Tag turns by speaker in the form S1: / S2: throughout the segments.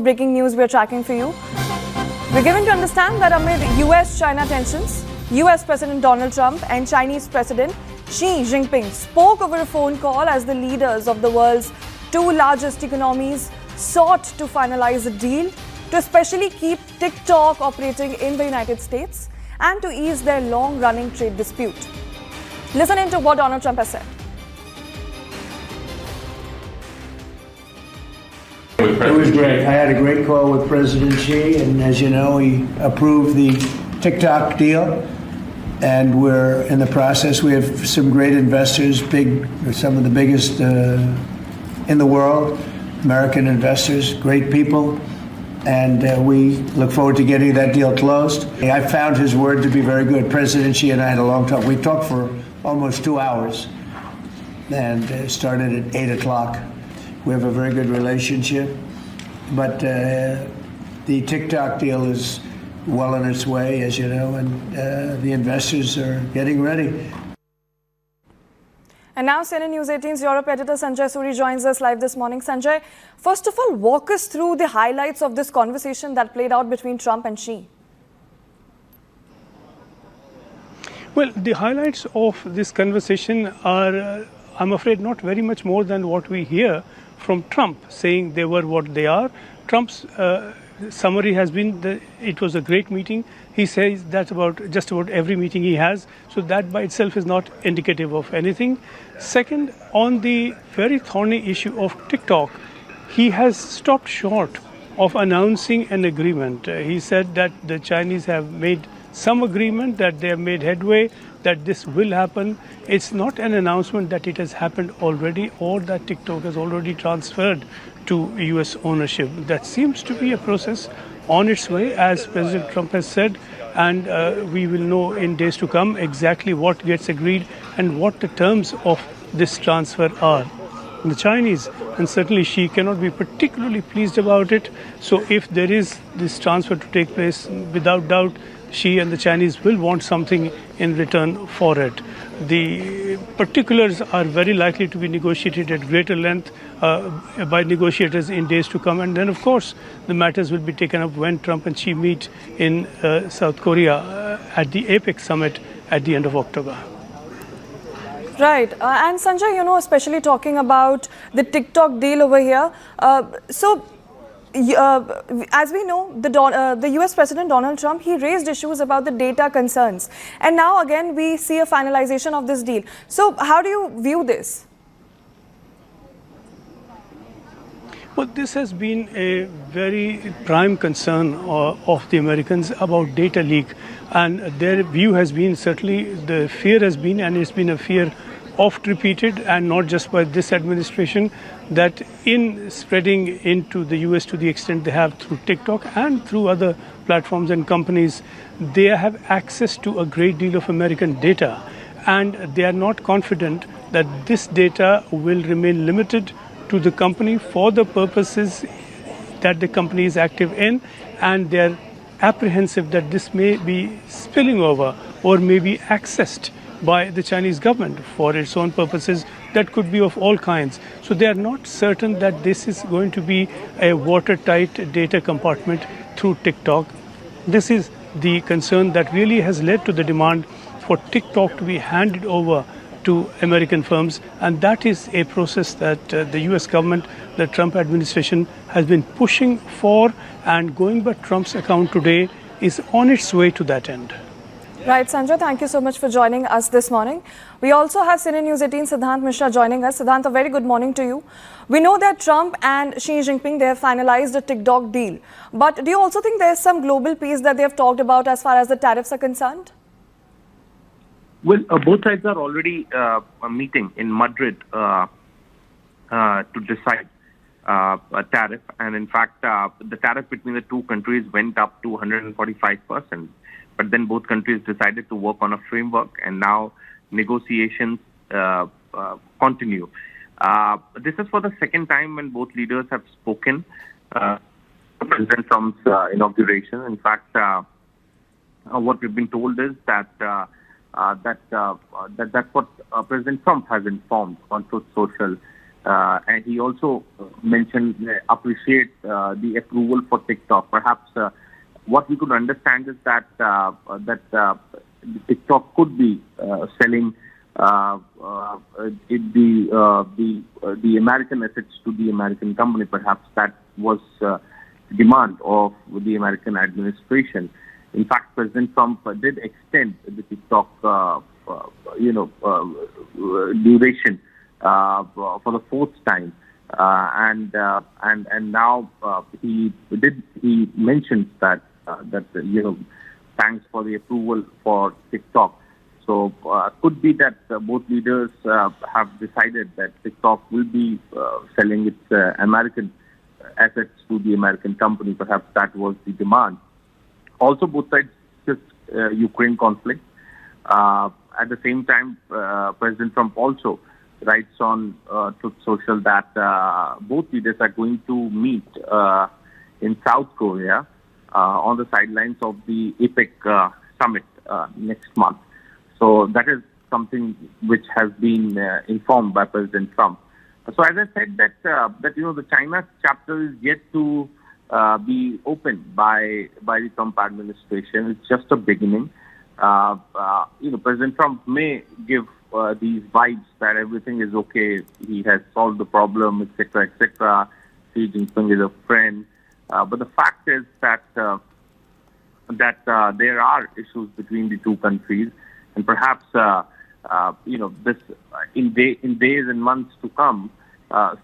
S1: Breaking news we're tracking for you. We're given to understand that amid US-China tensions, US President Donald Trump and Chinese President Xi Jinping spoke over a phone call as the leaders of the world's two largest economies sought to finalize a deal to especially keep TikTok operating in the United States and to ease their long-running trade dispute. Listen into what Donald Trump has said.
S2: It was great. I had a great call with President Xi, and as you know, he approved the TikTok deal, and we're in the process. We have some great investors, some of the biggest in the world, American investors, great people, and we look forward to getting that deal closed. I found his word to be very good. President Xi and I had a long talk. We talked for almost 2 hours, and it started at 8 o'clock. We have a very good relationship, but the TikTok deal is well on its way, as you know, and the investors are getting ready.
S1: And now CNN News 18's Europe editor Sanjay Suri joins us live this morning. Sanjay, first of all, walk us through the highlights of this conversation that played out between Trump and Xi.
S3: Well, the highlights of this conversation are, I'm afraid, not very much more than what we hear from Trump, saying they were what they are. Trump's summary has been it was a great meeting. He says that about just about every meeting he has. So that by itself is not indicative of anything. Second, on the very thorny issue of TikTok, he has stopped short of announcing an agreement. He said that the Chinese have made some agreement, that they have made headway, that this will happen. It's not an announcement that it has happened already or that TikTok has already transferred to US ownership. That seems to be a process on its way, as President Trump has said, and we will know in days to come exactly what gets agreed and what the terms of this transfer are. The Chinese, and certainly Xi, cannot be particularly pleased about it. So if there is this transfer to take place, without doubt, Xi and the Chinese will want something in return for it. The particulars are very likely to be negotiated at greater length by negotiators in days to come. And then, of course, the matters will be taken up when Trump and Xi meet in South Korea at the APEC summit at the end of October.
S1: Right. And Sanjay, you know, especially talking about the TikTok deal over here. As we know, the US President Donald Trump, he raised issues about the data concerns. And now again, we see a finalization of this deal. So how do you view this?
S3: Well, this has been a very prime concern of the Americans about data leak. And their view has been, certainly the fear has been, and it's been a fear oft repeated, and not just by this administration, that in spreading into the US to the extent they have through TikTok and through other platforms and companies, they have access to a great deal of American data. And they are not confident that this data will remain limited to the company for the purposes that the company is active in, and they're apprehensive that this may be spilling over or may be accessed by the Chinese government for its own purposes that could be of all kinds. So they are not certain that this is going to be a watertight data compartment through TikTok. This is the concern that really has led to the demand for TikTok to be handed over to American firms, and that is a process that the US government, the Trump administration, has been pushing for, and going by Trump's account today is on its way to that end.
S1: Right, Sanjay, thank you so much for joining us this morning. We also have CNN News 18 Siddhant Mishra joining us. Siddhant, a very good morning to you. We know that Trump and Xi Jinping, they have finalized a TikTok deal. But do you also think there's some global peace that they have talked about as far as the tariffs are concerned?
S4: Well, both sides are already meeting in Madrid to decide a tariff. And in fact, the tariff between the two countries went up to 145%. But then both countries decided to work on a framework, and now negotiations continue. This is for the second time when both leaders have spoken. President Trump's inauguration. In fact, what we've been told is that that's what President Trump has informed on Truth Social And he also mentioned, appreciate the approval for TikTok. Perhaps what we could understand is that TikTok could be selling the American assets to the American company. Perhaps that was demand of the American administration. In fact, President Trump did extend the TikTok, duration for the fourth time, and now he mentions that thanks for the approval for TikTok. So could be that both leaders have decided that TikTok will be selling its American assets to the American company. Perhaps that was the demand. Also, both sides discussed Ukraine conflict. At the same time, President Trump also writes on Truth Social that both leaders are going to meet in South Korea on the sidelines of the APEC summit next month. So that is something which has been informed by President Trump. So as I said, that the China chapter is yet to be opened by the Trump administration. It's just a beginning. President Trump may give these vibes that everything is okay. He has solved the problem, etc., etc. Xi Jinping is a friend. But the fact is that there are issues between the two countries, and perhaps this in days and months to come,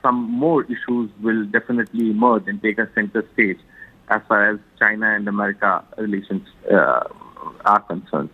S4: some more issues will definitely emerge and take a center stage as far as China and America relations are concerned.